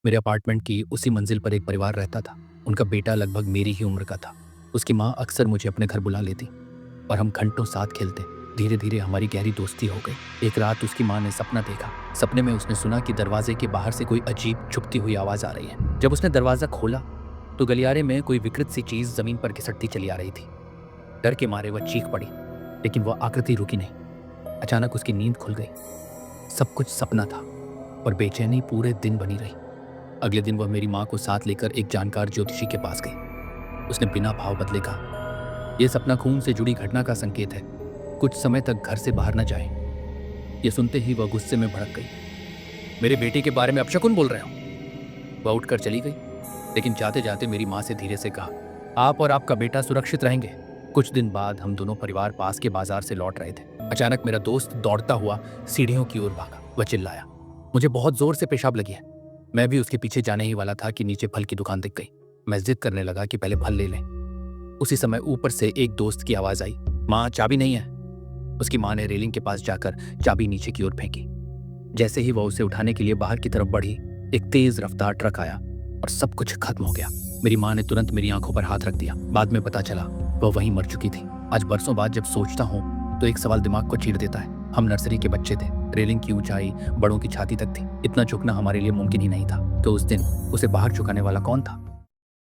मेरे अपार्टमेंट की उसी मंजिल पर एक परिवार रहता था। उनका बेटा लगभग मेरी ही उम्र का था। उसकी माँ अक्सर मुझे अपने घर बुला लेती और हम घंटों साथ खेलते। धीरे धीरे हमारी गहरी दोस्ती हो गई। एक रात उसकी माँ ने सपना देखा। सपने में उसने सुना कि दरवाजे के बाहर से कोई अजीब छुपती हुई आवाज आ रही है। जब उसने दरवाजा खोला तो गलियारे में कोई विकृत सी चीज जमीन पर घिसटती चली आ रही थी। डर के मारे वह चीख पड़ी, लेकिन वह आकृति रुकी नहीं। अचानक उसकी नींद खुल गई। सब कुछ सपना था और बेचैनी पूरे दिन बनी रही। अगले दिन वह मेरी माँ को साथ लेकर एक जानकार ज्योतिषी के पास गई। उसने बिना भाव बदले कहा, यह सपना खून से जुड़ी घटना का संकेत है। कुछ समय तक घर से बाहर न जाएं। यह सुनते ही वह गुस्से में भड़क गई। मेरे बेटे के बारे में अपशकुन बोल रहे हो? वह उठकर चली गई, लेकिन जाते जाते मेरी माँ से धीरे से कहा, आप और आपका बेटा सुरक्षित रहेंगे। कुछ दिन बाद हम दोनों परिवार पास के बाजार से लौट रहे थे। अचानक मेरा दोस्त दौड़ता हुआ सीढ़ियों की ओर भागा। वह चिल्लाया, मुझे बहुत जोर से पेशाब लगी है। मैं भी उसके पीछे जाने ही वाला था कि नीचे फल की दुकान दिख गई। मैं जिद करने लगा कि पहले फल ले लें। उसी समय ऊपर से एक दोस्त की आवाज आई, माँ चाबी नहीं है। उसकी माँ ने रेलिंग के पास जाकर चाबी नीचे की ओर फेंकी। जैसे ही वह उसे उठाने के लिए बाहर की तरफ बढ़ी, एक तेज रफ्तार ट्रक आया और सब कुछ खत्म हो गया। मेरी माँ ने तुरंत मेरी आंखों पर हाथ रख दिया। बाद में पता चला वह वहीं मर चुकी थी। आज बरसों बाद जब सोचता हूँ तो एक सवाल दिमाग को चीर देता है। हम नर्सरी के बच्चे थे। रेलिंग की ऊंचाई बड़ों की छाती तक थी। इतना झुकना हमारे लिए मुमकिन ही नहीं था। तो उस दिन उसे बाहर झुकाने वाला कौन था?